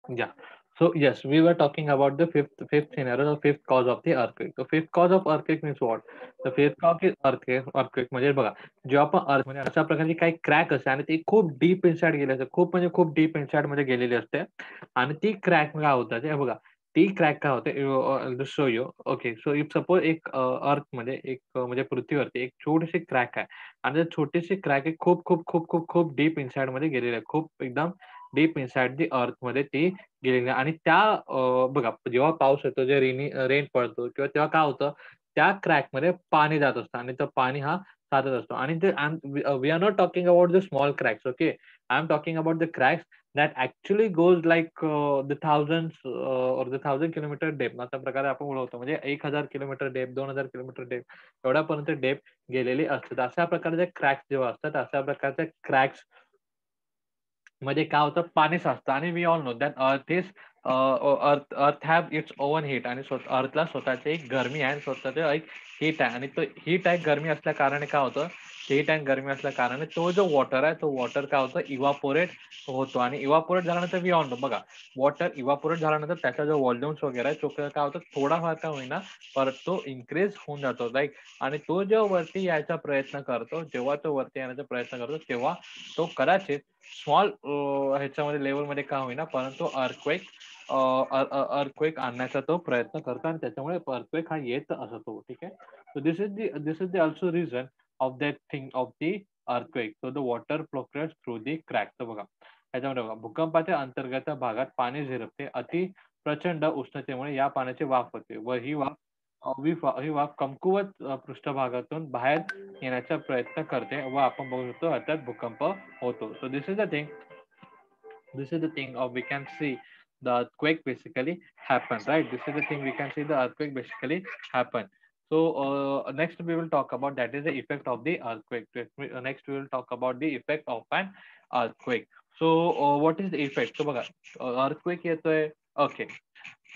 Yeah. So yes, we were talking about the fifth scenario, the fifth cause of the earthquake. The fifth cause of earthquake means what? The fifth cause is earthquake म्हणजे बघा, जेव्हा आपण अर्थ म्हणजे अशा प्रकारची काही crack असते आणि ती खूप डीप इनसाइड गेली असते. खूप म्हणजे खूप डीप इनसाइड मध्ये गेलेली असते आणि ती क्रॅक काय होतात हे बघा. ती क्रॅक काय होते show you. Okay. So if suppose एक अर्थ मध्ये एक म्हणजे पृथ्वीवरती एक छोटीशी क्रॅक आहे आणि त्या छोटीशी क्रॅक आहे खूप खूप खूप खूप खूप डीप इनसाइड मध्ये गेलेली आहे. खूप एकदम डीप इनसाइड दी अर्थमध्ये ती गेलेली आहे आणि त्या बघा जेव्हा पाऊस येतो, जे रेन पडतो किंवा तेव्हा काय होतं, त्या क्रॅकमध्ये पाणी जात असतं आणि तो पाणी हा साचत असतो आणि ते we are not talking about the small cracks. Okay. I am talking about the cracks that actually goes like the thousands or the 1000 kilometre depth अशा प्रकारे आपण बोलवतो. म्हणजे 1000 किलोमीटर डेप्थ, 2000 किलोमीटर डेप्थ एवढ्यापर्यंत डेप्थ गेलेली असते. अशा प्रकारचे क्रॅक्स जेव्हा असतात, अशा प्रकारचे क्रॅक्स मध्ये काय होतं पाणी साचतं आणि वी ऑल नो दॅट अर्थ हॅव इट्स ओव्हन हीट आणि अर्थला स्वतःची एक गरमी आहे आणि स्वतःचं एक हीट आहे आणि तो हीट आहे गरमी असल्या कारणाने काय होतं हीट अँड गरमी असल्या कारणाने तो जो वॉटर आहे तो वॉटर काय होतं इव्हापोरेट होतो आणि इव्हापोरेट झाल्यानंतर वी ऑल नो बघा वॉटर इव्हापोरेट झाल्यानंतर त्याचा जो व्हॉल्युम्स वगैरे आहे तो काय होतं थोडाफार का होईना परत तो इन्क्रीज होऊन जातो लाईक आणि तो जेव्हा वरती यायचा प्रयत्न करतो जेव्हा तो वरती येण्याचा प्रयत्न करतो तेव्हा तो कदाचित स्मॉल ह्याच्यामध्ये लेवलमध्ये का होईना परंतु अर्थक्वेक आणण्याचा तो प्रयत्न करतो आणि त्याच्यामुळे अर्थक्वेक हा येत असतो. ठीक आहे. So this is the also reason of that thing of the earthquake. So the water percolates through the crack. तर बघा त्याच्यामध्ये बघा भूकंपाच्या अंतर्गत भागात पाणी झिरपते. अति प्रचंड उष्णतेमुळे या पाण्याची वाफ होते व ही वाफ कमकुवत पृष्ठभागातून बाहेर येण्याचा प्रयत्न करते व आपण बघू शकतो अर्थात भूकंप होतो. So this is the thing of we can see the earthquake basically happen, right? This is the thing we can see the earthquake basically happen. So next we will talk about that is the effect of the earthquake. Next we will talk about the effect of an earthquake. So what is the effect? So बघा earthquake येतोय. Okay.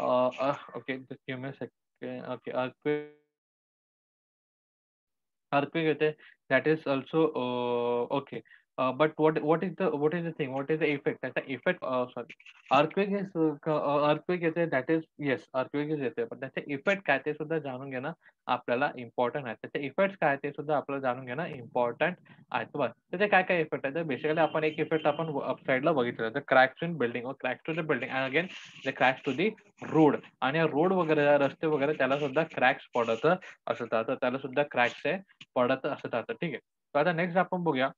Okay, just give me a second. Okay, earthquake येते. That is also okay. But what is the thing? What is the effect? त्याचा effect sorry. Earthquake येते that is yes earthquake येते पण त्याचे effect काय ते सुद्धा जाणून घेणं आपल्याला important आहे. त्याचे effects काय ते सुद्धा आपल्याला जाणून घेणं important आहे. तर बघ त्याचे काय काय effect आहेत. बेसिकली आपण एक effect आपण साईडला बघितलं तर cracks in building or cracks to the building and again the cracks to the road आणि रोड वगैरे रस्ते वगैरे त्याला सुद्धा क्रॅक्स पडत असतात तर त्याला सुद्धा क्रॅक्स आहे पडत असतात. ठीक आहे. तर आता नेक्स्ट आपण बघूया.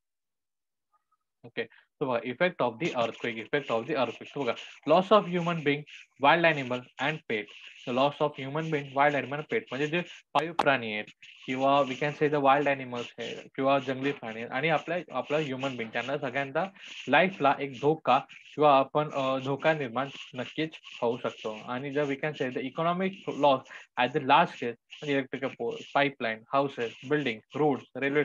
ओके. So बघा effect of the earthquake effect of the earthquake. So बघा loss of human being wild animal and pet. Loss of human being wild animal pet म्हणजे जे पाळीव प्राणी आहेत किंवा we can say the wild animals आहेत किंवा जंगली प्राणी आहेत आणि आपला ह्युमन बिंग त्यांना सगळ्यांना लाईफला एक धोका किंवा आपण धोका निर्माण नक्कीच होऊ शकतो आणि जर we can say the economic loss at the large scale electrical pole pipeline houses building roads railway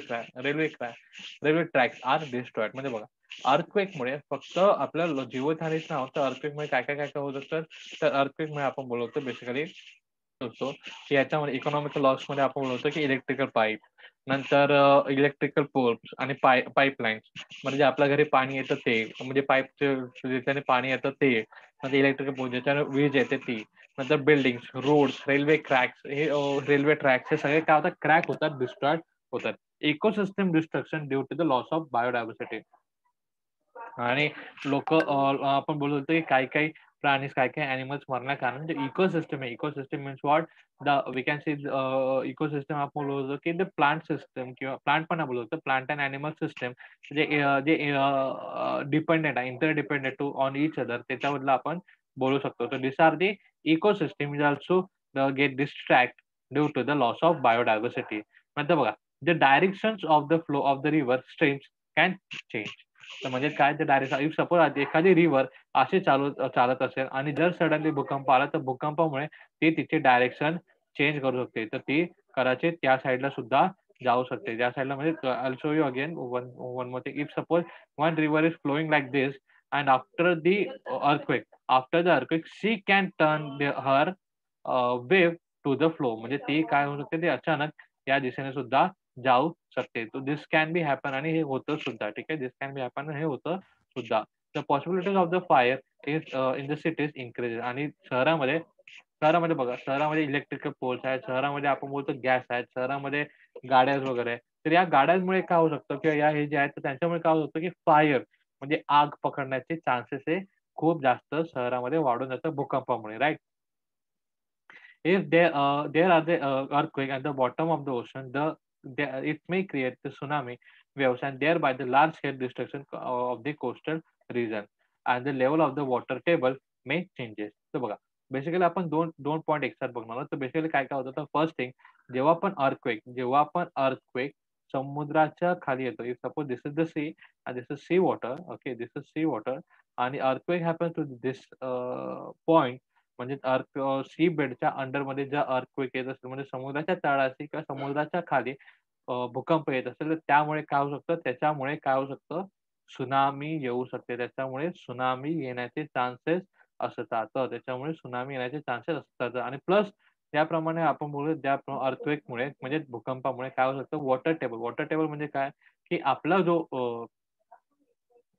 tracks are destroyed. म्हणजे बघा अर्थक्वेकमुळे फक्त आपल्या जीवितहानीच नाही होत तर अर्थक्वेकमुळे काय होत असतं तर अर्थक्वेकमुळे आपण बोलवतो बेसिकली होतो की याच्यामध्ये इकॉनॉमिकल लॉस मध्ये आपण बोलवतो की इलेक्ट्रिकल पाईप नंतर इलेक्ट्रिकल पोल्स आणि पाईपलाईन्स म्हणजे आपल्या घरी पाणी येतं ते म्हणजे पाईप ज्याच्याने पाणी येतं ते म्हणजे इलेक्ट्रिकल पोल ज्याच्याने वीज येते ती नंतर बिल्डिंग्स रोड्स रेल्वे ट्रॅक्स हे सगळे काय होतात क्रॅक होतात डिस्ट्रॉय होतात. Ecosystem destruction due to the loss of biodiversity आणि लोक आपण बोलतो की काही काही प्राणी काही काही अॅनिमल्स मरण्या कारण जे इकोसिस्टम आहे ecosystem means what the we can see ecosystem आपण बोलतो की द प्लांट सिस्टम किंवा प्लांट पण बोलतो प्लांट अँड अॅनिमल सिस्टम जे जे डिपेंडेंट आहे interdependent to on each other त्याच्याबद्दल आपण बोलू शकतो. तर this are the ecosystem is also get distract due to the loss of biodiversity. नंतर बघा the direction of the flow of the river streams can change. तर म्हणजे काय ते डायरेक्ट इफ सपोज एखादी रिव्हर अशी चालत असेल आणि जर सडनली भूकंप आला तर भूकंपामुळे ती तिची डायरेक्शन चेंज करू शकते तर ती कदाचित त्या साईडला सुद्धा जाऊ शकते त्या साईडला म्हणजे also you again one more thing if suppose one river is flowing like this and after the earthquake she can turn her wave to the flow म्हणजे ती काय होऊ शकते ती अचानक या दिशेने सुद्धा जाऊ शकते. तो दिस कॅन बी हॅपन आणि हे होतं सुद्धा. ठीक आहे दिस कॅन बी हॅपन हे होतं सुद्धा. The possibilities of the fire is in the cities increase. आणि शहरामध्ये बघा, शहरामध्ये इलेक्ट्रिकल पोल्स आहेत, शहरामध्ये आपण बोलतो गॅस आहेत, शहरामध्ये गाड्या वगैरे आहेत. तर या गाड्यांमुळे काय होऊ शकतं किंवा या हे जे आहेत तर त्यांच्यामुळे काय होऊ शकतं की फायर म्हणजे आग पकडण्याचे चान्सेस हे खूप जास्त शहरामध्ये वाढून जातं भूकंपामुळे, right? If there are the earthquake at the bottom of the ocean, it may create the tsunami waves and thereby the large scale destruction of the coastal region, and the level of the water table may changes. तर बघा, basically आपण दोन दोन point एकसाथ बघणार आहोत. तर basically काय काय होतं, तर फर्स्ट थिंग, जेव्हा पण अर्थक्वेक समुद्राच्या खाली येतो, if suppose this is the sea and this is sea water, okay, this is sea water, आणि earthquake happens to this point, म्हणजे सी बेडच्या अंडरमध्ये ज्या अर्थक्वेक येत असेल, म्हणजे समुद्राच्या तळाशी किंवा समुद्राच्या खाली भूकंप येत असेल, तर त्यामुळे काय होऊ शकतं, त्याच्यामुळे काय होऊ शकतं, त्सुनामी येऊ शकते. त्याच्यामुळे त्सुनामी येण्याचे चान्सेस असतात. त्याच्यामुळे त्सुनामी येण्याचे चान्सेस असतात. आणि प्लस त्याप्रमाणे आपण बोलू, त्या अर्थक्वेकमुळे म्हणजे भूकंपामुळे काय होऊ शकतं, वॉटर टेबल म्हणजे काय, की आपला जो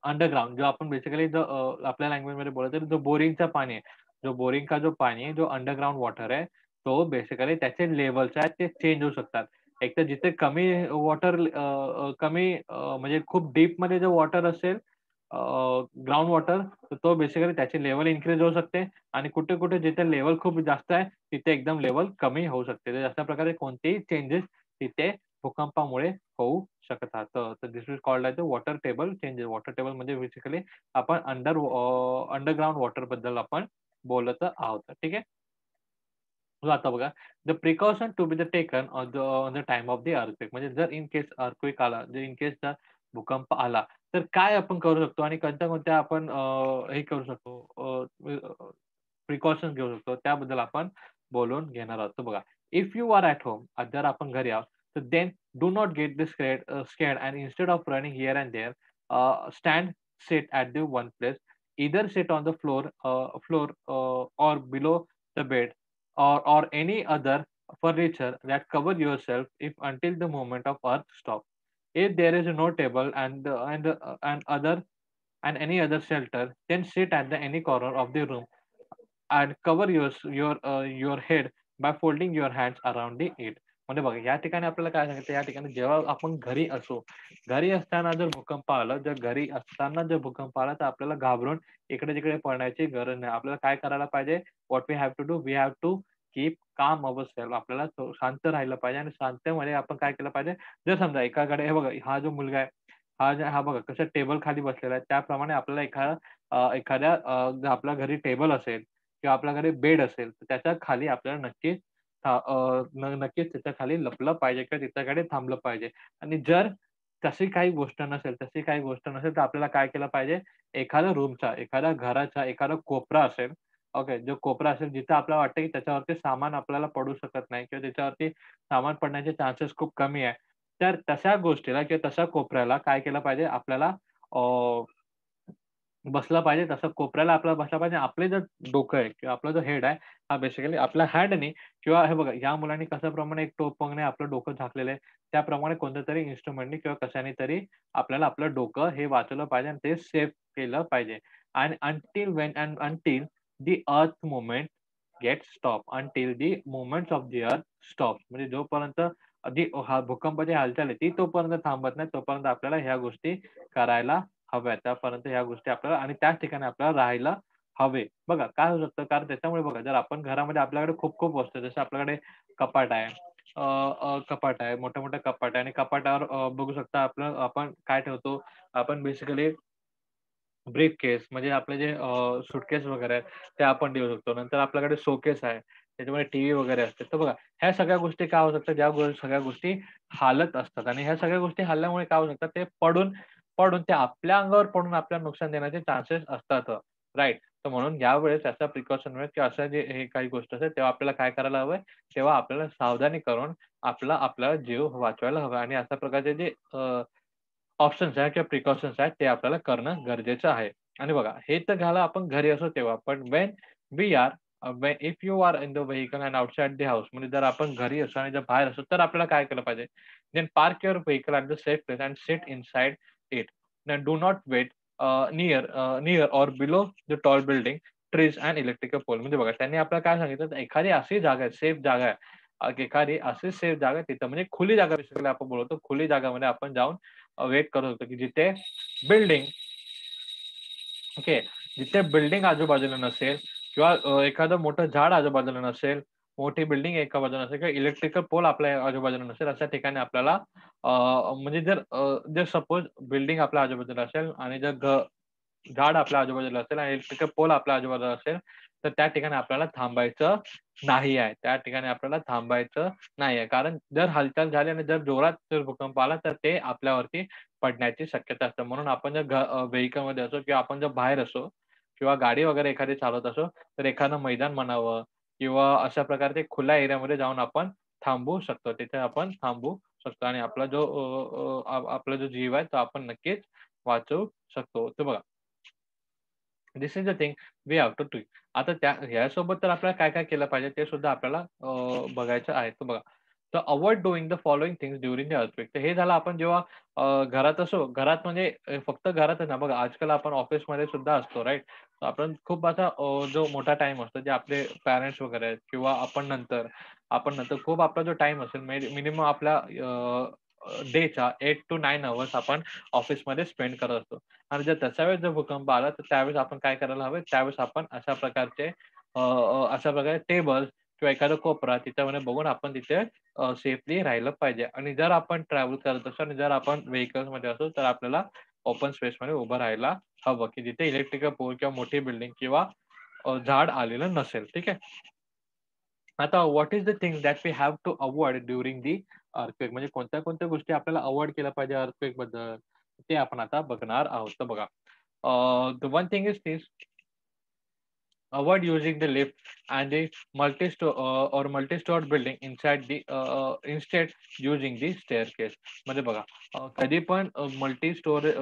अंडरग्राउंड जो आपण बेसिकली जो आपल्या लँग्वेजमध्ये बोलतो, जो बोरिंगचं पाणी आहे, जो बोरिंग का जो पाणी आहे, जो अंडरग्राउंड वॉटर आहे, तो बेसिकली त्याचे लेव्हल्स आहेत ते चेंज होऊ शकतात. एक तर जिथे कमी वॉटर कमी म्हणजे खूप डीपमध्ये जो वॉटर असेल ग्राउंड वॉटर, तर तो बेसिकली त्याची लेव्हल इन्क्रीज होऊ शकते, आणि कुठे-कुठे जिथे लेव्हल खूप जास्त आहे, तिथे एकदम लेव्हल कमी होऊ शकते. तर अशा प्रकारे कोणतेही चेंजेस तिथे भूकंपामुळे होऊ शकतात. तर this is called as the water table changes. Water table म्हणजे बेसिकली आपण अंडरग्राउंड वॉटर बद्दल आपण बोलत आहोत. ठीक आहे. सो आता बघा, the precaution to be the taken on the time of the earthquake, म्हणजे जर इन केस अर्थक्वेक आला, जर इन केस भूकंप आला, तर काय आपण करू शकतो आणि कोणत्या-कोणत्या आपण हे करू शकतो, प्रिकॉशन्स घेऊ शकतो, त्याबद्दल आपण बोलून घेणार आहोत. तर बघा, if you are at home, जर आपण घरी आहोत, तर then do not get scared and instead of running here and there, stand, sit at the one place, either sit on the floor or below the bed, or any other furniture that cover yourself if until the moment of earth stop. If there is no table and any other shelter, then sit at the any corner of the room and cover your head by folding your hands around it. म्हणजे बघा, या ठिकाणी आपल्याला काय सांगितलं, या ठिकाणी जेव्हा आपण घरी असो, घरी असताना जर भूकंप आला, जर घरी असताना जर भूकंप आला, तर आपल्याला घाबरून इकडे-तिकडे पळण्याची गरज नाही. आपल्याला काय करायला पाहिजे, what we have to do, we have to keep calm ourselves. आपल्याला शांत राहिलं पाहिजे, आणि शांतमध्ये आपण काय केलं पाहिजे, जर समजा एकाकडे हे बघा, हा जो मुलगा आहे, हा बघा कसं टेबल खाली बसलेला आहे, त्याप्रमाणे आपल्याला एखाद्या जर आपल्या घरी टेबल असेल किंवा आपल्याकडे बेड असेल, तर त्याच्या खाली आपल्याला नक्कीच त्याच्या खाली लपलं पाहिजे किंवा त्याच्याकडे थांबलं पाहिजे. आणि जर तशी काही गोष्ट नसेल, तर आपल्याला काय केलं पाहिजे, एखाद्या रूमचा, एखाद्या घराचा एखादा कोपरा असेल, ओके, जो कोपरा असेल जिथं आपल्याला वाटतं की त्याच्यावरती सामान आपल्याला पडू शकत नाही किंवा त्याच्यावरती सामान पडण्याचे चान्सेस खूप कमी आहे. तर तशा गोष्टीला किंवा तशा कोपऱ्याला काय केलं पाहिजे, आपल्याला अ, बसला पाहिजे. तसं कोपऱ्याला आपल्याला बसला पाहिजे. आपले जे डोकं आहे किंवा आपला जो हेड आहे, हा बेसिकली आपल्या हँडनी किंवा हे बघा, ह्या मुलांनी कशाप्रमाणे एक टोपीने आपलं डोकं झाकलेलं आहे, त्याप्रमाणे कोणत्यातरी इन्स्ट्रुमेंटनी किंवा कशाने तरी आपल्याला आपलं डोकं हे वाचवलं पाहिजे आणि ते सेफ केलं पाहिजे. आणि until the earth movement get stop, until the movements of the earth stop, म्हणजे जोपर्यंत हा भूकंपाची हालचाल आहे, ती तोपर्यंत थांबत नाही, तोपर्यंत आपल्याला ह्या गोष्टी करायला हव्यात. त्यापर्यंत ह्या गोष्टी आपल्याला आणि त्याच ठिकाणी आपल्याला राहायला हवे. बघा काय होऊ शकतं, कारण त्याच्यामुळे बघा, जर आपण घरामध्ये आपल्याकडे खूप वस्तू आहे, जसं आपल्याकडे कपाट आहे, कपाट आहे, मोठे-मोठे कपाट आहे, आणि कपाटावर बघू शकता आपण काय ठेवतो, आपण बेसिकली ब्रीफकेस म्हणजे आपले जे सूटकेस वगैरे आहेत, ते आपण ठेवू शकतो. नंतर आपल्याकडे शोकेस आहे, त्याच्यामध्ये टीव्ही वगैरे असते. तर बघा, ह्या सगळ्या गोष्टी काय होऊ शकतात, सगळ्या गोष्टी हालत असतात, आणि ह्या सगळ्या गोष्टी हलल्यामुळे काय होऊ शकतात, ते पडून पडून ते आपल्या अंगावर पडून आपल्याला नुकसान देण्याचे चान्सेस असतात. राइट. तर म्हणून यावेळेस अशा प्रिकॉशन वेळेस किंवा अशा जे हे काही गोष्ट असेल, तेव्हा आपल्याला काय करायला हवंय, तेव्हा आपल्याला सावधानी करून आपला जीव वाचवायला हवा, आणि अशा प्रकारचे जे ऑप्शन्स आहेत किंवा प्रिकॉशन्स आहेत, ते आपल्याला करणं गरजेचं आहे. आणि बघा, हे तर झालं आपण घरी असो तेव्हा. पण we are if you are in the vehicle and outside the house, म्हणजे जर आपण घरी असू आणि जर बाहेर असू, तर आपल्याला काय केलं पाहिजे? Then park your vehicle at the safe place and sit inside it. Do not wait near or below the tall building trees and electrical pole. म्हणजे बघा त्यांनी आपल्याला काय सांगितलं, तर एखादी अशी जागा आहे, सेफ जागा आहे, एखादी अशी सेफ जागा आहे तिथं, म्हणजे खुली जागा बेसिकली आपण बोलतो, खुली जागामध्ये आपण जाऊन वेट करत होतो, की जिथे बिल्डिंग ओके. जिथे बिल्डिंग आजूबाजूला नसेल किंवा एखादं मोठं झाड आजूबाजूला नसेल, मोठी बिल्डिंग एका बाजूला नसेल किंवा इलेक्ट्रिकल पोल आपल्या आजूबाजूला नसेल, अशा ठिकाणी आपल्याला म्हणजे जर सपोज बिल्डिंग आपल्या आजूबाजूला असेल आणि जर झाड आपल्या आजूबाजूला असेल आणि इलेक्ट्रिकल पोल आपल्या आजूबाजूला असेल, तर त्या ठिकाणी आपल्याला थांबायचं नाही आहे. त्या ठिकाणी आपल्याला थांबायचं नाही आहे. कारण जर हालचाल झाली आणि जर जोरात जर भूकंप आला, तर ते आपल्यावरती पडण्याची शक्यता असते. म्हणून आपण जर व्हेइकलमध्ये असो किंवा आपण जर बाहेर असो किंवा गाडी वगैरे एखादी चालवत असो, तर एखादं मैदान म्हणावं किंवा अशा प्रकारे खुल्या एरियामध्ये जाऊन आपण थांबू शकतो. तिथे आपण थांबू शकतो आणि आपला जो जीव आहे, तो आपण नक्कीच वाचवू शकतो. तर बघा, this is the thing we have to do. आता ह्यासोबत तर आपल्याला काय-काय केलं पाहिजे ते सुद्धा आपल्याला बघायचं आहे. तर बघा, तर avoid doing the following things during the earthquake. तर हे झालं आपण जेव्हा घरात असो, घरात म्हणजे फक्त घरातच ना, बघा आजकाल आपण ऑफिसमध्ये सुद्धा असतो राइट? आपण खूप असा जो मोठा टाईम असतो, जे आपले पॅरेंट्स वगैरे आहेत किंवा आपण नंतर खूप आपला जो टाईम असेल मिनिमम आपल्या डेचा 8 to 9 अवर्स आपण ऑफिसमध्ये स्पेंड करत असतो. आणि जर तशा वेळेस जर भूकंप आला, तर त्यावेळेस आपण काय करायला हवे? त्यावेळेस आपण अशा प्रकारे टेबल्स किंवा एखादा कोपरा त्याच्यामध्ये बघून आपण तिथे सेफली राहिलं पाहिजे. आणि जर आपण ट्रॅव्हल करत असू आणि जर आपण व्हेइकल्समध्ये असू, तर आपल्याला ओपन स्पेसमध्ये उभं राहायला हवं, की जिथे इलेक्ट्रिकल पोल किंवा मोठी बिल्डिंग किंवा झाड आलेलं नसेल. ठीक आहे. आता what is the thing that we have to avoid during the earthquake, म्हणजे कोणत्या-कोणत्या गोष्टी आपल्याला अव्हॉइड केल्या पाहिजे अर्थक्वेकबद्दल, ते आपण आता बघणार आहोत. तर बघा, the one thing is this, avoid using the lift and the multi-stored building instead using the staircase. म्हणजे बघा, कधी पण मल्टी स्टोरेज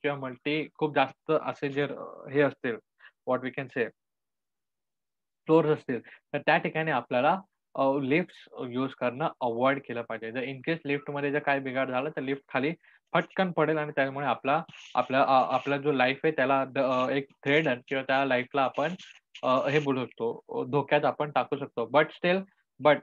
किंवा मल्टी खूप जास्त असे जर हे असतील, what we can say floors असतील, तर त्या ठिकाणी आपल्याला लिफ्ट्स यूज करणं अव्हॉइड केलं पाहिजे. जर इन केस लिफ्टमध्ये जर काही बिघाड झाला, तर लिफ्ट खाली फटकन पडेल आणि त्यामुळे आपला जो लाईफ आहे त्याला एक थ्रेड किंवा त्या लाईफला आपण हे बोलू शकतो, धोक्यात आपण टाकू शकतो. बट स्टिल पण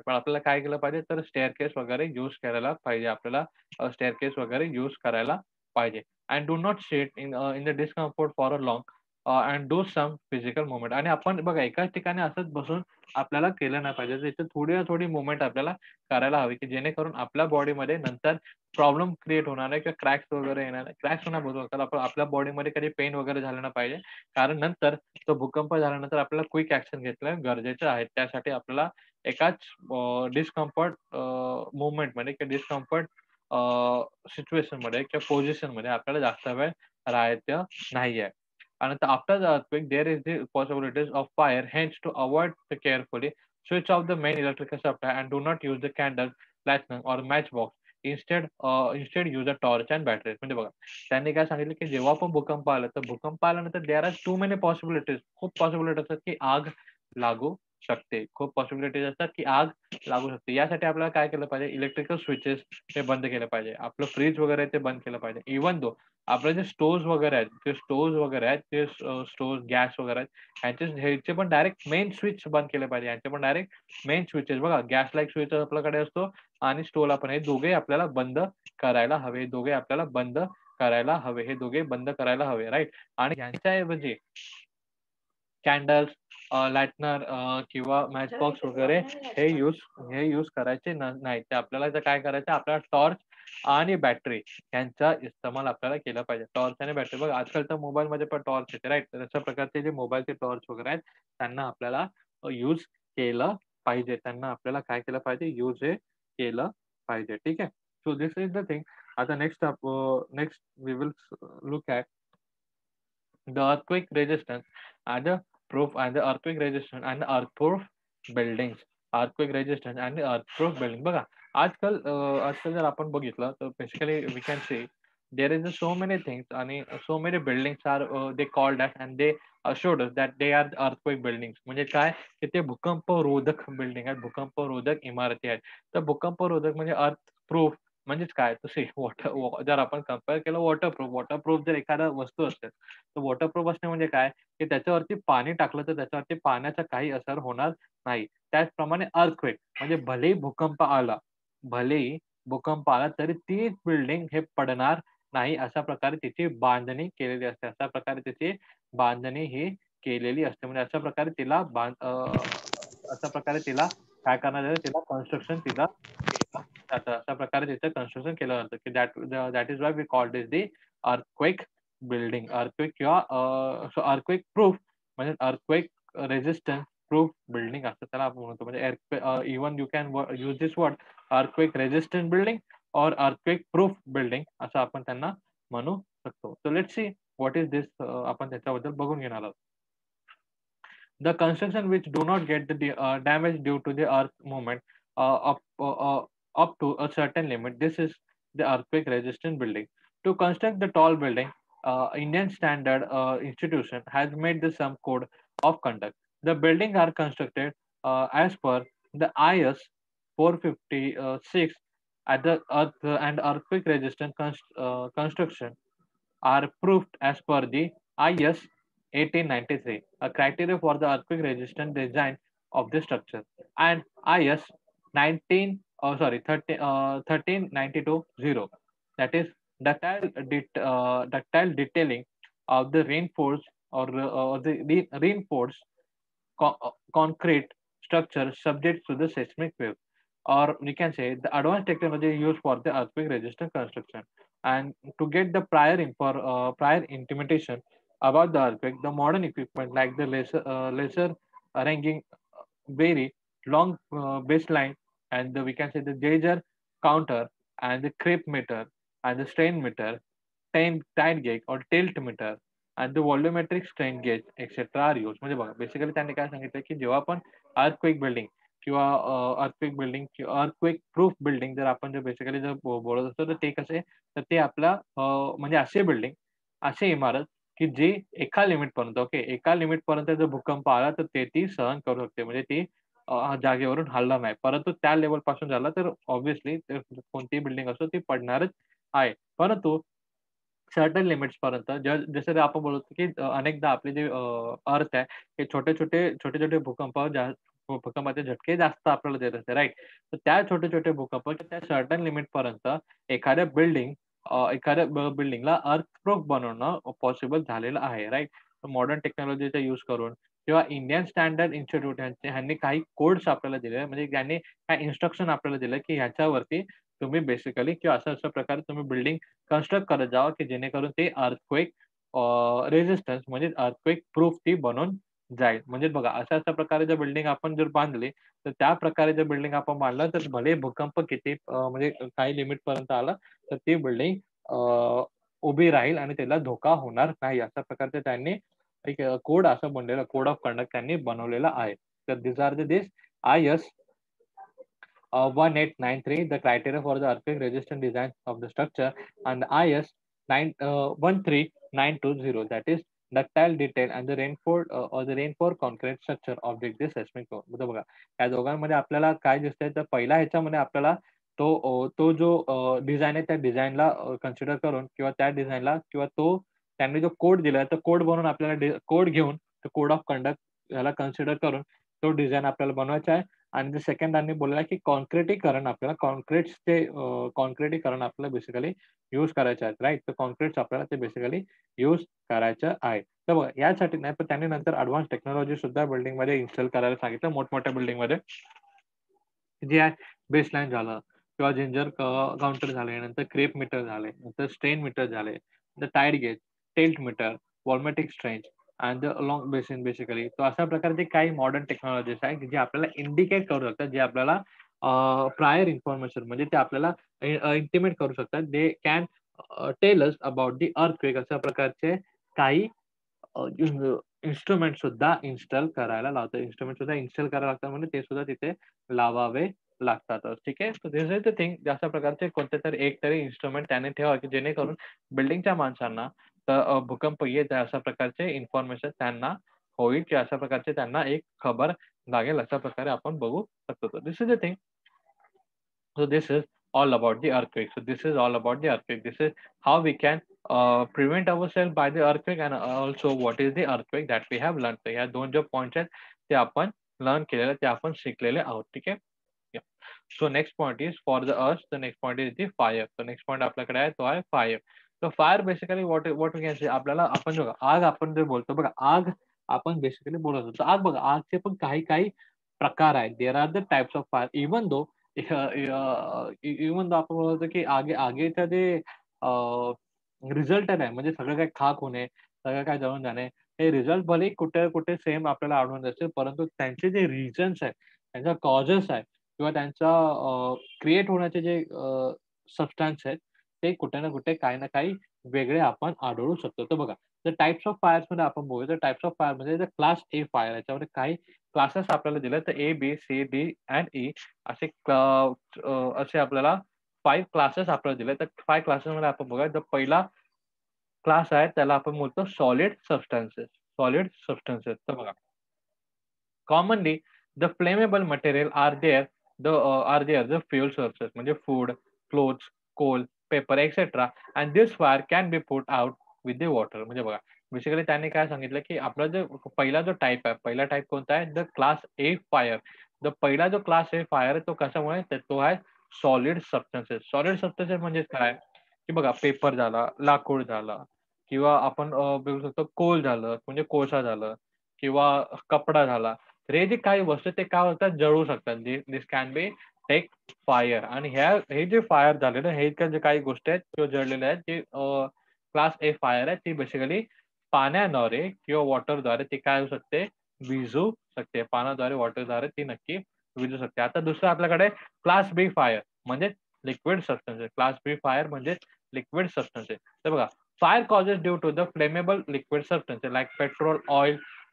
आपल्याला काय केलं पाहिजे, तर स्टेअरकेस वगैरे यूज करायला पाहिजे. आपल्याला स्टेअरकेस वगैरे यूज करायला पाहिजे. And do not sit in the discomfort for a long and do some physical movement. आणि आपण बघा एकाच ठिकाणी असंच बसून आपल्याला केलं नाही पाहिजे. त्याच्यात थोडी ना थोडी मूव्हमेंट आपल्याला करायला हवी, की जेणेकरून आपल्या बॉडीमध्ये नंतर प्रॉब्लेम क्रिएट होणार नाही किंवा क्रॅक्स वगैरे येणार नाही. क्रॅक्स होणार बोलू तर आपण आपल्या बॉडीमध्ये कधी पेन वगैरे झालं नाही पाहिजे. कारण नंतर तो भूकंप झाल्यानंतर आपल्याला क्विक ॲक्शन घेतलं गरजेचं आहे. त्यासाठी आपल्याला एकाच डिस्कम्फर्ट मूव्हमेंटमध्ये किंवा डिस्कम्फर्ट सिच्युएशनमध्ये किंवा पोझिशनमध्ये आपल्याला जास्त वेळ राहायचं नाहीये. And after the earthquake, there is the possibilities of fire. Hence, to avoid the carefully, switch off the main electrical supply and do not use the candle, flashlight or matchbox. Instead use a torch and batteries. म्हणजे बघा, त्यांनी काय सांगितलं, की जेव्हा पण भूकंप आला, तर भूकंप आल्यानंतर there are too many possibilities. खूप पॉसिबिलिटी असतात, की आग लागू शकते. खूप पॉसिबिलिटीज असतात, की आग लागू शकते. यासाठी आपल्याला काय केलं पाहिजे? इलेक्ट्रिकल स्विचेस ते बंद केले पाहिजे. आपलं फ्रिज वगैरे ते बंद केलं पाहिजे. इव्हन दो आपले जे स्टोव्हज वगैरे आहेत, गॅस वगैरे आहेत, ह्याचे पण डायरेक्ट मेन स्विच बंद केले पाहिजे. ह्यांचे पण डायरेक्ट मेन स्विचेस बघा, गॅसला एक स्विच आपल्याकडे असतो आणि स्टोव्हला पण. हे दोघे आपल्याला बंद करायला हवे. हे दोघे बंद करायला हवे, राइट? आणि ह्यांच्याऐवजी कॅन्डल्स, लाइटनर किंवा मॅचबॉक्स वगैरे हे यूज करायचे नाही. ते आपल्याला जर काय करायचं, आपल्याला टॉर्च आणि बॅटरी यांचा इस्तेमाल आपल्याला केला पाहिजे. टॉर्च आणि बॅटरी बघा, आजकाल तर मोबाईलमध्ये पण टॉर्च येते, राइट? तर अशा प्रकारचे जे मोबाईलचे टॉर्च वगैरे आहेत, त्यांना आपल्याला यूज केलं पाहिजे. त्यांना आपल्याला काय केलं पाहिजे? यूज हे केलं पाहिजे. ठीक आहे? So this is the thing. आता next we will look at the earthquake resistance and the earthquake resistance and the earthproof buildings. Earthquake resistance and the earthproof building. बघा, आजकाल जर आपण बघितलं, तर basically we can say there is so many things आणि so many buildings are they called us and they showed us that they are earthquake buildings. म्हणजे काय, की ते भूकंपरोधक बिल्डिंग आहेत, भूकंपरोधक इमारती आहेत. तर भूकंपरोधक म्हणजे अर्थ प्रूफ म्हणजेच काय तर सी वॉटर जर आपण कंपेअर केलं वॉटरप्रूफ जर एखादा वस्तू असेल, तर वॉटरप्रूफ असणे म्हणजे काय, की त्याच्यावरती पाणी टाकलं तर त्याच्यावरती पाण्याचा काही असर होणार नाही. त्याचप्रमाणे अर्थक्वेक म्हणजे भलेही भूकंप आला तरी ती बिल्डिंग हे पडणार नाही. अशा प्रकारे तिची बांधणी केलेली असते. अशा प्रकारे तिची बांधणी ही केलेली असते. म्हणजे अशा प्रकारे तिला काय करण्यात येतं, तिला कन्स्ट्रक्शन तिला केलं जातं. अशा प्रकारे तिचं कन्स्ट्रक्शन केलं जातं, की that is why we called this the earthquake building. Earthquake किंवा अर्थक्वेक प्रूफ म्हणजे अर्थक्वेक रेझिस्टन्स प्रूफ बिल्डिंग असं त्याला आपण म्हणतो. म्हणजे even you can use this word earthquake resistant building और अर्थक्वेक प्रूफ बिल्डिंग असं आपण त्यांना म्हणू शकतो. So let's see what is this आपण त्याच्याबद्दल बघून घेणार आहोत. The construction which do not get the damage due to the earth movement up to a certain limit. This is the earthquake resistant building. To construct the tall building, Indian Standard Institution has made the some code of conduct. The buildings are constructed as per the IS 456 at the earth and earthquake resistant construction are proved as per the IS 1893, a criteria for the earthquake resistant design of the structure, and IS 1392-0, that is ductile detailing of the reinforced or the reinforced concrete structure subject to the seismic wave, or we can say the advanced technology used for the earthquake resistant construction. And to get the prior intimation about the earthquake, the modern equipment like the laser ranging very long baseline, and we can say the gauger counter and the creep meter and the strain meter, tide gauge or tilt meter and the volumetric strain gauge etc. are used. म्हणजे बघा basically त्यांनी काय सांगितलं की जेव्हा आपण earthquake building किंवा earthquake proof building जर आपण जर बेसिकली जर बोलत असतो तर ते कसे तर ते आपला म्हणजे असे इमारत की जी एका लिमिट पर्यंत एका लिमिट पर्यंत जर भूकंप आला तर ते ती सहन करू शकते. म्हणजे ती जागेवरून हलणार नाही. परंतु त्या लेव्हल पासून झाला तर ऑब्व्हियसली कोणतीही बिल्डिंग असो ती पडणारच आहे. परंतु सर्टन लिमिट्स पर्यंत जसं ते आपण बोलतो की अनेकदा आपले जे अर्थ आहे हे छोटे-छोटे भूकंपाचे झटके जास्त आपल्याला देत असते, राइट? तर त्या छोटे-छोटे भूकंप त्या सर्टन लिमिट पर्यंत एखाद्या बिल्डिंग एखाद्या बिल्डिंगला अर्थप्रूफ बनवणं पॉसिबल झालेलं आहे, राइट? मॉडर्न टेक्नॉलॉजीचा यूज करून किंवा इंडियन स्टँडर्ड इन्स्टिट्यूट ह्यांनी काही कोड्स आपल्याला दिले म्हणजे त्यांनी काही इन्स्ट्रक्शन आपल्याला दिलं की ह्याच्यावरती तुम्ही बेसिकली किंवा अशा प्रकारे तुम्ही बिल्डिंग कन्स्ट्रक्ट करत जावं की जेणेकरून ते अर्थक्वेक रेझिस्टन्स म्हणजे अर्थक्वेक प्रूफ ती बनून जाईल. म्हणजे बघा अशा प्रकारे जर बिल्डिंग आपण जर बांधली, तर त्या प्रकारे जर बिल्डिंग आपण बांधलं, तर भले भूकंप किती म्हणजे काही लिमिट पर्यंत आला, तर ती बिल्डिंग उभी राहील आणि त्याला धोका होणार नाही. अशा प्रकारचे त्यांनी एक कोड असा बनलेला कोड ऑफ कंडक्ट त्यांनी बनवलेला आहे. तर this R this IS 1893, the criteria for the earthquake resistant design of the structure, and IS 13920, that is ductile detail and the reinforced concrete structure object this seismic zone. म्हणजे बघा या दोघांमध्ये आपल्याला काय दिसतंय तर पहिल्या ह्याच्यामध्ये आपल्याला तो जो डिझाइन आहे त्या डिझाइनला कन्सिडर करून किंवा त्या डिझाइनला किंवा त्यांनी जो कोड दिलाय तो कोड बनवून आपल्याला कोड घेऊन कोड ऑफ कंडक्ट याला कन्सिडर करून तो डिझाइन आपल्याला बनवायचा आहे. आणि सेकंड त्यांनी बोलला की कॉन्क्रिटीकरण आपल्याला बेसिकली यूज करायचे आहेत, राईट? तर कॉन्क्रीट्स आपल्याला ते बेसिकली यूज करायचं आहे. तर बघा यासाठी नाही पण त्यांनी नंतर ॲडव्हान्स टेक्नॉलॉजी सुद्धा बिल्डिंगमध्ये इन्स्टॉल करायला सांगितलं मोठमोठ्या बिल्डिंगमध्ये. जे आहे बेसलाईन झालं किंवा जिंजर काउंटर झाले, नंतर क्रेप मीटर झाले, नंतर स्ट्रेन मीटर झाले, नंतर tide gauge, tilt meter, volumetric strange and the long basin basically. तर अशा प्रकारचे काही मॉडर्न टेक्नॉलॉजीज आहेत जे आपल्याला इंडिकेट करू शकतात, जे आपल्याला प्रायर इन्फॉर्मेशन म्हणजे ते आपल्याला इंटिमेट करू शकतात. They can tell us about the earthquake. अशा प्रकारचे काही इन्स्ट्रुमेंट सुद्धा इन्स्टॉल करायला लावतात. इन्स्ट्रुमेंट सुद्धा इन्स्टॉल करायला लागतात म्हणजे ते सुद्धा तिथे लावावे लागतातच. ठीक आहे. So this is the thing. अशा प्रकारचे कोणतेतरी एक तरी इन्स्ट्रुमेंट त्याने ठेवा की जेणेकरून बिल्डिंगच्या माणसांना भूकंप येत आहे अशा प्रकारचे इन्फॉर्मेशन त्यांना होईल की अशा प्रकारचे त्यांना एक खबर लागेल. अशा प्रकारे आपण बघू शकतो. This is the thing. So this is all about the earthquake. So this is all about the earthquake. This is how we can prevent ourselves by the earthquake, and also what is the earthquake that we have learned. तर ह्या दोन जे points आहेत ते आपण learn केलेले, ते आपण शिकलेले आहोत. ठीक आहे. Yeah. So next point is for the earth. The next point is the fire. So next point आपल्याकडे आहे तो आहे fire. So fire basically what we can say, आपल्याला आपण बघा आग आपण जे बोलतो बघा, आग आपण बेसिकली बोलत होतो. आग बघा, आगचे पण काही काही प्रकार आहेत. There are the types of fire. Even though आपण बोलतो की आगीचं जे रिझल्ट आहे, म्हणजे सगळं काही खाक होणे, सगळं काही जळून जाणे, हे रिझल्ट भले कुठे कुठे सेम आपल्याला आढळून असतील, परंतु त्यांचे जे रिझन्स आहेत, त्यांचा कॉजेस आहे किंवा त्यांचा क्रिएट होण्याचे जे सबस्टन्स आहेत, ते कुठे ना कुठे काही ना काही वेगळे आपण आढळू शकतो. तर बघा, तर टाइप्स ऑफ फायर्स मध्ये आपण बघूया, तर टाइप्स ऑफ फायर म्हणजे क्लास ए फायर, याच्यामध्ये काही क्लासेस आपल्याला दिले, तर A B C D and E असे असे आपल्याला 5 क्लासेस आपल्याला दिले. तर 5 क्लासेस मध्ये आपण बघूया, तर पहिला क्लास आहे त्याला आपण बोलतो सॉलिड सबस्टन्सेस. Solid substances. तर बघा, commonly the flammable material are there the fuel sources म्हणजे food, clothes, coal, paper etc. and this fire can be put out with the water. म्हणजे बघा, बेसिकली त्याने काय सांगितलं की आपला जो पहिला जो टाइप आहे, पहिला टाइप कोणता आहे, द क्लास ए फायर. पहिला जो क्लास ए फायर आहे तो कशामुळे, तो आहे सॉलिड सबस्टन्सेस. सॉलिड सबस्टन्सेस म्हणजे काय, की बघा पेपर झाला, लाकूड झाला, किंवा आपण बघू शकतो कोल झालं म्हणजे कोळसा झालं, किंवा कपडा झाला. तर हे जे काही वस्तू ते काय होतात, जळू शकतात. दिस कॅन बी टेक फायर. आणि हे जे फायर झालेलं, हे जे काही गोष्टी आहेत किंवा जळलेल्या आहेत, जे क्लास ए फायर आहे, ती बेसिकली पाण्याद्वारे किंवा वॉटरद्वारे ती काय होऊ शकते, विझू शकते. पाण्याद्वारे, वॉटरद्वारे ती नक्की विझू शकते. आता दुसरं आपल्याकडे क्लास बी फायर म्हणजे liquid substances. Class B fire म्हणजे लिक्विड सबस्टन्सेस. तर बघा, fire causes due to the flammable liquid substances like petrol,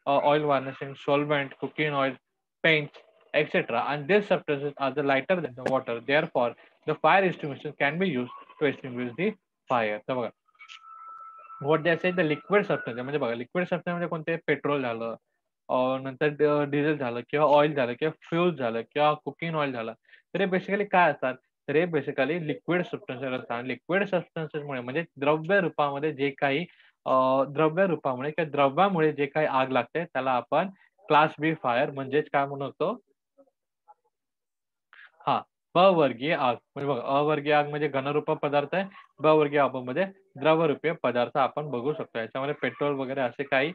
oil varnishing, solvent, cooking oil, paint, etc. And these substances are the lighter than the water. Therefore, the fire extinguisher can be used to extinguish the fire. तर बघा, what they say the liquid substance म्हणजे बघा, liquid substance म्हणजे कोणते, petrol झालं, नंतर diesel झालं, किंवा ऑइल झालं, किंवा फ्यूल झालं, किंवा कुकिंग ऑइल झालं. तर हे बेसिकली काय असतात, तर हे बेसिकली लिक्विड सबस्टन्सेस असतात. लिक्विड सबस्टन्सेसमुळे म्हणजे द्रव्य रूपामध्ये जे काही द्रव्य रूपामुळे किंवा द्रव्यामुळे जे काही आग लागते, त्याला आपण क्लास बी फायर म्हणजेच काय म्हणतो, हां, अवर्गीय आग. म्हणजे बघा, अवर्गीय आग म्हणजे घनरूप पदार्थ आहे. बवर्गीय आगमध्ये द्रवरूपीय पदार्थ आपण बघू शकतो. याच्यामध्ये पेट्रोल वगैरे असे काही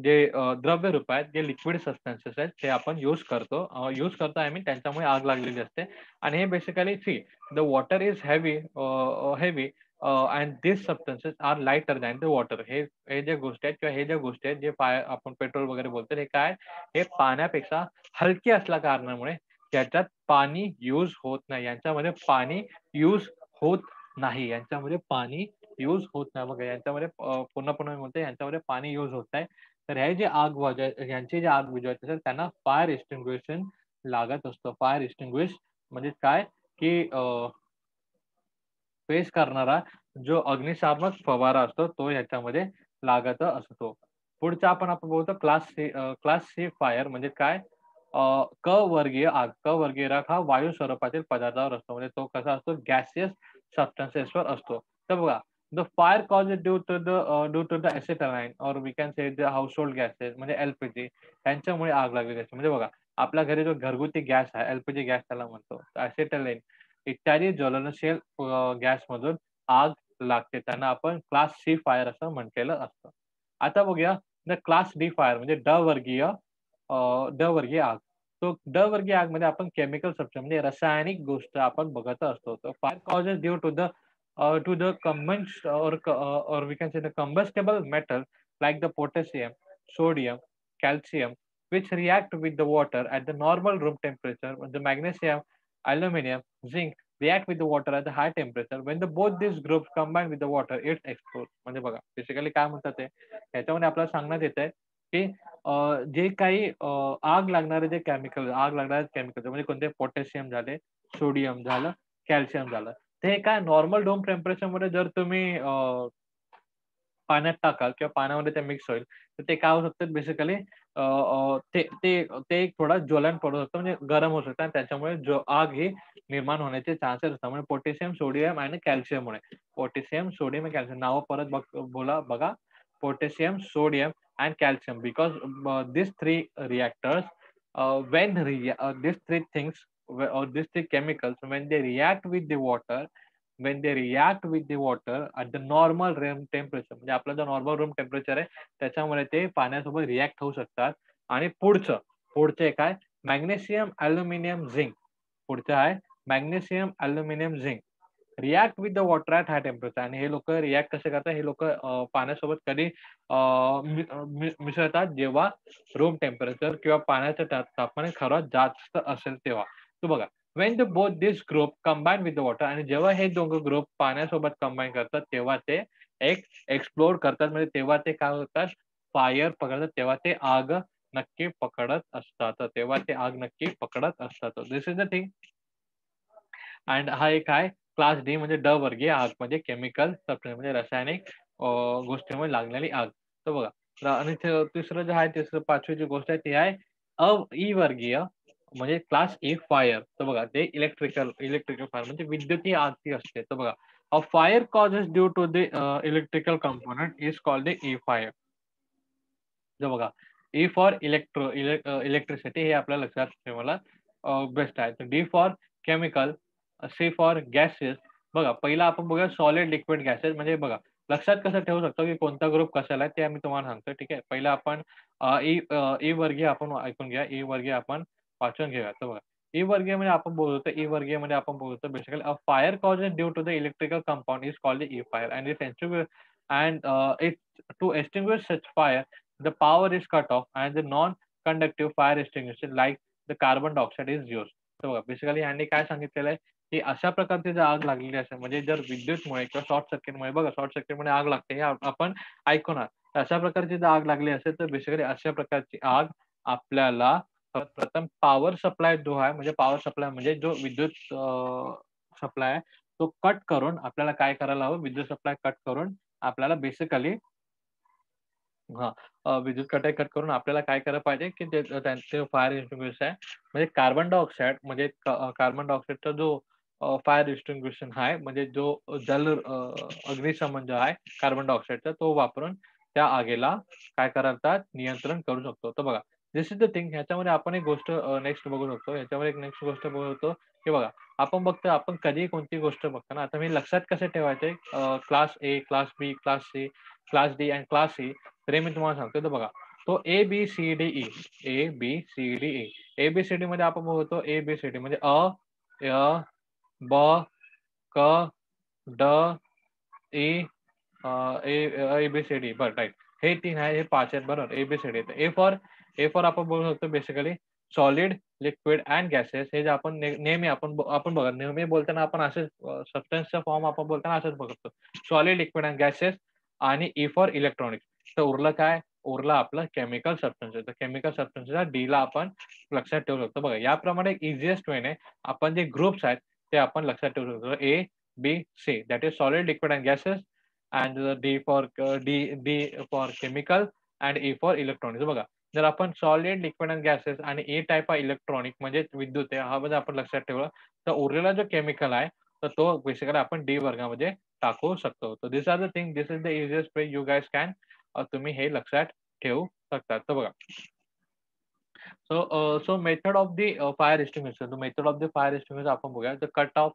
जे द्रव्यरूप आहेत, जे लिक्विड सबस्टन्सेस आहेत, ते आपण यूज करतो आय मीन त्यांच्यामुळे आग लागलेली असते. आणि हे basically the water is heavy and this substances are lighter than the water. हे जे गोष्टी आहेत किंवा हे ज्या गोष्टी आहेत, जे आपण पेट्रोल वगैरे बोलतो, हे काय, हे पाण्यापेक्षा हलके असल्या कारणामुळे त्याच्यात पाणी यूज होत नाही. यांच्यामध्ये पाणी यूज होत नाही. यांच्यामध्ये पाणी यूज होत नाही. बघा, यांच्यामध्ये पूर्णपणे म्हणते यांच्यामध्ये पाणी यूज होत नाही. तर हे जे यांची जे आग विझवायची असेल, त्यांना फायर एक्सटिंग्विशन लागत असतं. फायर एक्सटिंग्विश म्हणजे काय, की फेस करणारा जो अग्निशामक फवारा असतो, तो ह्याच्यामध्ये लागत असतो. पुढचा आपण बोलतो क्लास सी फायर म्हणजे काय, क वर्गीय आग. क वर्गीय आग हा वायू स्वरूपातील पदार्थावर असतो. म्हणजे तो कसा असतो, गॅसियस सबस्टन्सेसवर असतो. तर बघा, the fire cause due to the acetylene और we can say the household gases म्हणजे एलपीजी, यांच्यामुळे आग लागलेली असते. म्हणजे बघा, आपल्या घरी जो घरगुती गॅस आहे, एलपीजी गॅस त्याला म्हणतो, एसिटाईन इत्यादी ज्वलनशील गॅसमधून आग लागते. त्यांना आपण क्लास सी फायर असं म्हटलेलं असतं. आता बघूया द क्लास डी फायर म्हणजे ड वर्गीय आग. तो ड वर्गीय आग मध्ये आपण केमिकल सबस्टन्स म्हणजे रासायनिक गोष्ट आपण बघत असतो. तर fire causes due to the or we can say the combustible metal like the potassium, sodium, calcium, which react with the water at the normal room temperature. The magnesium, aluminum, zinc react with the water at the high temperature. When both these groups combine with the water, it explodes. म्हणजे बघा, basically काय म्हणतात ते, याच्यामध्ये आपल्याला सांगण्यात येत आहे की जे काही आग लागणारे केमिकल म्हणजे कोणते, पोटॅशियम झाले, सोडियम झालं, कॅल्शियम झालं, ते काय नॉर्मल रूम टेम्परेचरमध्ये जर तुम्ही पाण्यात टाकाल किंवा पाण्यामध्ये ते मिक्स होईल, तर ते काय होऊ शकतात, बेसिकली ते ते ते एक थोडा ज्वलन पडू शकतं म्हणजे गरम होऊ शकतं आणि त्याच्यामुळे आग ही निर्माण होण्याचे चान्सेस असतात. म्हणजे पोटॅशियम, सोडियम आणि कॅल्शियममुळे. पोटॅशियम, सोडियम आणि कॅल्शियम नावं परत बघा. Potassium, sodium and calcium because these three reactors these three things or these three chemicals when they react with the water at the normal room temperature म्हणजे आपला जो normal room temperature आहे त्याच्यामुळे ते पाण्यासोबत रिॲक्ट होऊ शकतात आणि पुढचे काय मॅग्नेशियम अल्युमिनियम झिंक पुढचं आहे magnesium aluminium zinc react with the water at high temperature आणि हे लोक रिॲक्ट कसे करतात हे लोक पाण्यासोबत कधी मिसळतात जेव्हा रूम टेम्परेचर किंवा पाण्याचं तापमान खरंच जास्त असेल तेव्हा तो बघा Wien the both this group combine with the water आणि जेव्हा हे दोघं ग्रुप पाण्यासोबत कंबाईन करतात तेव्हा ते एक एक्सप्लोर करतात म्हणजे तेव्हा ते काय होतात फायर पकडतात तेव्हा ते आग नक्की पकडत असतात तेव्हा ते आग नक्की पकडत असतात दिस इज द थिंग अँड हा एक आहे क्लास डी म्हणजे ड वर्गीय आग म्हणजे केमिकल सबस्टन्स म्हणजे रासायनिक गोष्टीमुळे लागलेली आग तर बघा आणि तिसरं जे आहे तिसरं पाचवी जी गोष्ट आहे ती आहे ई वर्गीय म्हणजे क्लास ए फायर तर बघा ते इलेक्ट्रिकल फायर म्हणजे विद्युतीय आग ती असते तर बघा a fire causes due to the electrical component is called the E fire तर बघा ई फॉर इलेक्ट्रिसिटी हे आपल्या लक्षात ठेवायला बेस्ट आहे D for chemical C for gases बघा पहिला आपण बघूया सॉलिड लिक्विड गॅसेस म्हणजे बघा लक्षात कसं ठेवू शकतो की कोणता ग्रुप कशाला आहे ते आम्ही तुम्हाला सांगतो ठीक आहे पहिला आपण ई वर्गीय आपण ऐकून घ्या ई वर्गीय आपण वाचून घेऊया तर बघा ई वर्गीय म्हणजे आपण बोलतो ई वर्गीय मध्ये आपण बोलतो basically a fire causes due to the electrical compound is called E fire and it to extinguish such fire the power is cut off and the non-conductive fire extinguisher like the carbon dioxide is used. तर बघा basically यांनी काय सांगितलेलं आहे की अशा प्रकारची जर आग लागलेली असेल म्हणजे जर विद्युतमुळे किंवा शॉर्ट सर्किटमुळे बघा शॉर्ट सर्किटमुळे आग लागते हे आपण ऐकून अशा प्रकारची जर आग लागली असेल तर बेसिकली अशा प्रकारची आग आपल्याला प्रथम पॉवर सप्लाय जो आहे म्हणजे पॉवर सप्लाय म्हणजे जो विद्युत सप्लाय आहे तो कट करून आपल्याला काय करायला हवं विद्युत सप्लाय कट करून आपल्याला बेसिकली विद्युत कटाई कट करून आपल्याला काय करायला पाहिजे की त्यांचे फायर एक्सटिंग्विशर आहे म्हणजे कार्बन डायऑक्साईड म्हणजे कार्बन डायऑक्साईडचा जो फायर एक्सटिंग्विशन आहे म्हणजे जो अग्निशमन जो आहे कार्बन डायऑक्साईडचा तो वापरून त्या आगीला काय करतात नियंत्रण करू शकतो तर बघा दिस इज द थिंग ह्याच्यामध्ये आपण एक गोष्ट नेक्स्ट बघू शकतो ह्याच्यामध्ये एक नेक्स्ट गोष्ट बघू शकतो की बघा आपण बघतो आपण कधी कोणती गोष्ट बघतो ना आता मी लक्षात कसे ठेवायचे class A class B class C class D and class C तरी मी तुम्हाला सांगतो तर बघा तो A B C D E A B C D E A B C D मध्ये आपण बघतो ए बी सी डी म्हणजे ब क ड ई ए बी सी डी बरं राईट हे तीन आहे हे पाच आहेत बरोबर A B C D A for आपण बोलू शकतो basically solid liquid and gases हे जे आपण नेहमी आपण बघा नेहमी बोलताना आपण असेच सबस्टन्सचा फॉर्म आपण बोलताना असंच बघतो सॉलिड लिक्विड अँड गॅसेस आणि ई फॉर इलेक्ट्रॉनिक्स तर उरलं काय उरला आपलं केमिकल सबस्टन्सेस तर केमिकल सबस्टन्सेसला डीला आपण लक्षात ठेवू शकतो बघा याप्रमाणे इझिएस्ट वेने आपण जे ग्रुप्स आहेत ते आपण लक्षात ठेवू शकतो A B C that is solid liquid and gases and D for chemical and E for electronics बघा जर आपण सॉलिड लिक्विड अँड गॅसेस आणि ए टाईप इलेक्ट्रॉनिक म्हणजे विद्युत आहे हा मध्ये आपण लक्षात ठेवलं तर उरलेला जो केमिकल आहे तर तो बेसिकली आपण डी वर्गामध्ये टाकू शकतो तर this are the thing this is the easiest way you guys can तुम्ही हे लक्षात ठेवू शकता तर बघा so method of the fire extinguisher the method of the fire extinguisher आपण बघूया the cut off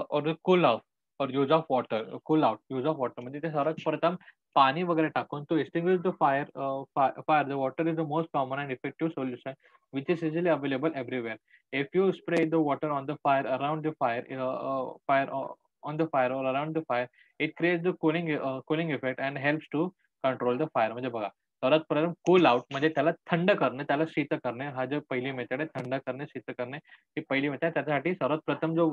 or the cool off or use of water cool out use of water म्हणजे ते सर्वप्रथम पाणी वगैरे टाकून to extinguish the fire the water is the most common and effective solution which is easily available everywhere if you spray the water on the fire around the on the fire or around the fire it creates the cooling effect and helps to control the fire म्हणजे बघा सर्वात प्रथम cool out म्हणजे त्याला थंड करणे त्याला शीत करणे हा जो पहिली मेथड आहे थंड करणे शीत करणे ही पहिली मेथड आहे त्याच्यासाठी सर्वात प्रथम जो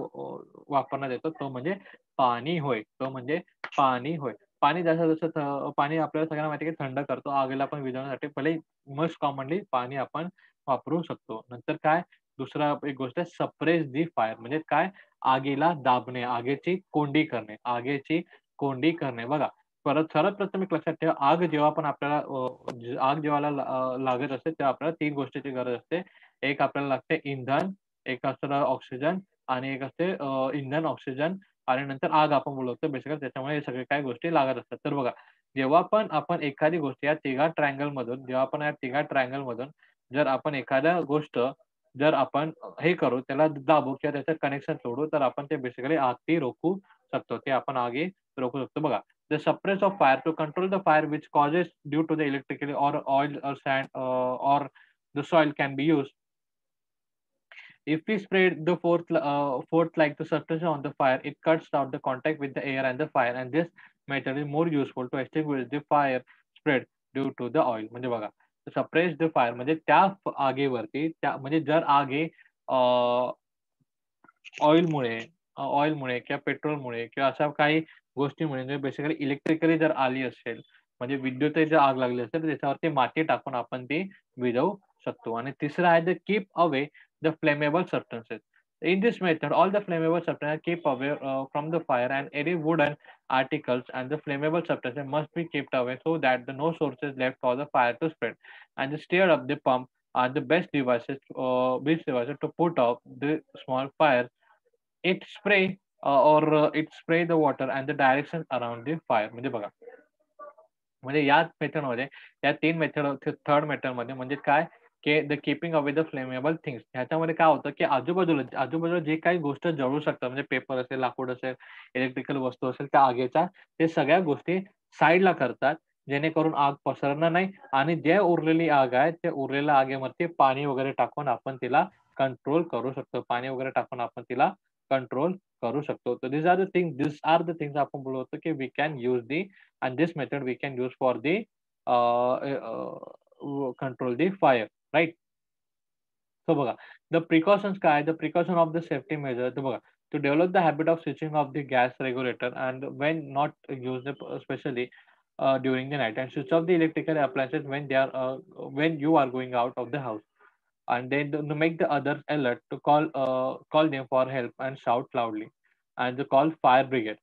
वापरण्यात येतो तो म्हणजे पाणी होय तो म्हणजे पाणी होय पाणी जसं जसं पाणी आपल्याला सगळ्यांना माहिती आहे की थंड करतो आगीला आपण विझवण्यासाठी पहिले मोस्ट कॉमनली पाणी आपण वापरू शकतो नंतर काय दुसरा एक गोष्ट आहे सप्रेस दी फायर म्हणजे काय आगीला दाबणे आगीची कोंडी करणे बघा सर्वात प्रथम एक लक्षात ठेवा, आग जेव्हा पण आपल्याला आग जेव्हा लागत असते, तेव्हा आपल्याला 3 गोष्टीची गरज असते. एक आपल्याला लागते इंधन, एक असतं ऑक्सिजन आणि एक असते इंधन, ऑक्सिजन आणि नंतर आग आपण बोलवतो बेसिकली त्याच्यामुळे हे सगळे काही गोष्टी लागत असतात. तर बघा, जेव्हा पण आपण एखादी गोष्ट या तिघा ट्रायंगलमधून जेव्हा आपण या तिघा ट्रायंगलमधून जर आपण एखाद्या गोष्ट जर आपण हे करू, त्याला दाबू किंवा त्याचं कनेक्शन तोडू, तर आपण ते बेसिकली आग ती रोखू शकतो. ते आपण आगी रोखू शकतो. बघा, the suppress of fire to control the fire which causes due to the electrically or oil or sand or the soil can be used. If we spread the fourth like the suppressor on the fire, it cuts out the contact with the air and the fire, and this method is more useful to extinguish the fire spread due to the oil. म्हणजे बघा, suppress the fire म्हणजे त्या आगीवरती त्या म्हणजे जर आग हे ऑइलमुळे ऑइलमुळे किंवा पेट्रोलमुळे किंवा अशा काही गोष्टीमुळे म्हणजे बेसिकली इलेक्ट्रिकली जर आली असेल, म्हणजे विद्युतही जर आग लागली असेल, तर त्याच्यावरती माती टाकून आपण ती विझवू शकतो. आणि तिसरं आहे the keep away the flammable substances. In this method, all the flammable substances keep away from the fire, and any wooden articles and the flammable substances must be kept away so that the no sources left for the fire to spread. And the stir up the pump are the best devices to put out the small fire. It spray or it spray the water and the direction around the fire. म्हणजे बघा, म्हणजे या मेथडमध्ये या 3 method third मेथडमध्ये म्हणजे काय, की the keeping away the flammable things. ह्याच्यामध्ये काय होतं, की आजूबाजूला जे काही गोष्ट जळू शकतात म्हणजे पेपर असेल, लाकूड असेल, इलेक्ट्रिकल वस्तू असेल त्या आगीच्या, ते सगळ्या गोष्टी साइडला करतात. जेणेकरून आग पसरणार नाही आणि जे उरलेली आग आहे, त्या उरलेल्या आगीवरती पाणी वगैरे टाकून आपण तिला कंट्रोल करू शकतो. पाणी वगैरे टाकून आपण तिला कंट्रोल करू शकतो. तर these are the things आपण बोलतो, की we can use the and this method we can use for the control the fire, right? So बघा, the precautions काय, the precaution of the safety measure तर बघा, to develop the habit of switching off the gas regulator and when not used especially during the night, and switch off the electrical appliances when they are when you are going out of the house, and then to make the others alert to call them for help and shout loudly, and to call fire brigade.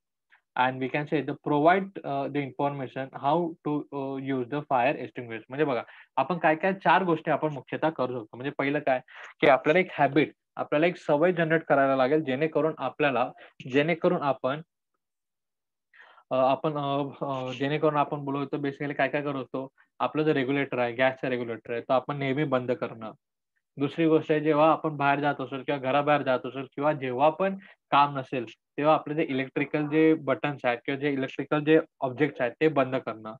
And we can say the provide the information how to use the fire extinguisher. म्हणजे बघा, आपण काय-काय 4 गोष्टी आपण मुख्यतः करू शकतो. म्हणजे पहिलं काय, की आपल्याला एक हॅबिट, आपल्याला एक सवय जनरेट करायला लागेल जेणेकरून आपण बोलू बेसिकली काय-काय करू शकतो. आपलं जे रेग्युलेटर आहे, गॅसचा रेग्युलेटर आहे, तो आपण नेहमी बंद करणं. दुसरी गोष्ट आहे, जेव्हा आपण बाहेर जात असेल किंवा घराबाहेर जात असेल किंवा जेव्हा पण काम नसेल, तेव्हा आपले जे इलेक्ट्रिकल जे बटन्स आहेत किंवा जे इलेक्ट्रिकल जे ऑब्जेक्ट्स आहेत ते बंद करणं.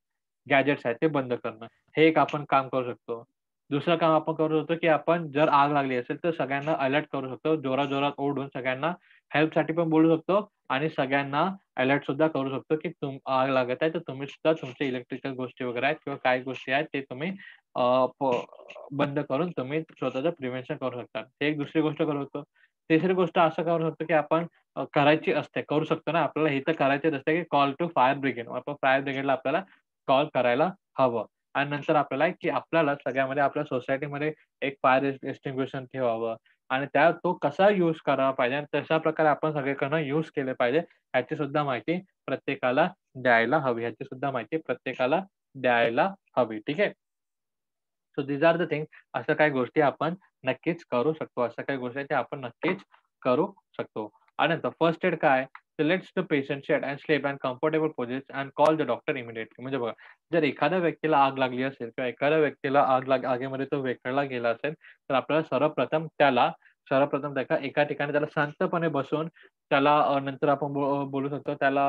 गॅजेट्स आहेत ते बंद करणं. हे एक आपण काम करू शकतो. दुसरं काम आपण करू शकतो, की आपण जर आग लागली असेल, तर सगळ्यांना अलर्ट करू शकतो. जोरात-जोरात ओरडून सगळ्यांना हेल्पसाठी पण बोलू शकतो आणि सगळ्यांना अलर्ट सुद्धा करू शकतो, की आग लागत आहे, तर तुम्ही सुद्धा तुमच्या इलेक्ट्रिकल गोष्टी वगैरे आहेत किंवा काही गोष्टी आहेत ते तुम्ही अ, प बंद करून तुम्ही स्वतःचं प्रिव्हेन्शन करू शकता. हे एक दुसरी गोष्ट करू शकतो. तिसरी गोष्ट असं करू शकतो, की आपण करायची असते, करू शकतो ना, आपल्याला हे तर करायचीच असते, की कॉल टू फायर ब्रिगेड. आपण फायर ब्रिगेडला आपल्याला कॉल करायला हवं. आणि नंतर आपल्याला की आपल्याला सगळ्यामध्ये आपल्या सोसायटीमध्ये एक फायर एक्स्टिंग्विशर ठेवावं आणि तो कसा यूज करायला पाहिजे आणि तशा प्रकारे आपण सगळीकडनं यूज केले पाहिजे, ह्याची सुद्धा माहिती प्रत्येकाला द्यायला हवी. ह्याची सुद्धा माहिती प्रत्येकाला द्यायला हवी. ठीक आहे? So these are the things. अशा काही गोष्टी आपण नक्कीच करू शकतो. अशा काही गोष्टी आहेत, त्या आपण नक्कीच करू शकतो. आणि नंतर फर्स्ट एड काय? तर let's the patient sit and sleep in comfortable position and call the doctor immediately. म्हणजे बघा, जर एखाद्या व्यक्तीला आग लागली असेल किंवा एखाद्या व्यक्तीला आगीमध्ये तो विरघळला गेला असेल, तर आपल्याला सर्वप्रथम त्याला एका ठिकाणी त्याला शांतपणे बसून त्याला नंतर आपण बोलू शकतो त्याला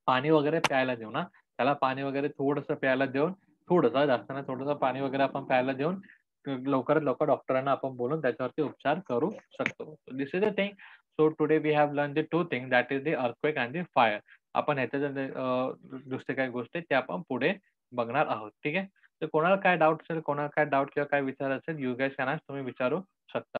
पाणी वगैरे प्यायला देऊ ना. त्याला पाणी वगैरे थोडंसं प्यायला देऊन, थोडंसं जास्त नाही, थोडंसं पाणी वगैरे आपण प्यायला देऊन, लवकरात लवकर डॉक्टरांना आपण बोलून त्याच्यावरती उपचार करू शकतो. This is the thing. So today we have learn the 2 thing that is the earthquake and the fire. आपण दुसरी काही गोष्टी ते आपण पुढे बघणार आहोत. ठीक आहे. तर कोणाला काय डाउट असेल, कोणाला काय डाउट किंवा काय विचार असेल, यू गाईज कॅन आस्क, तुम्ही विचारू शकता.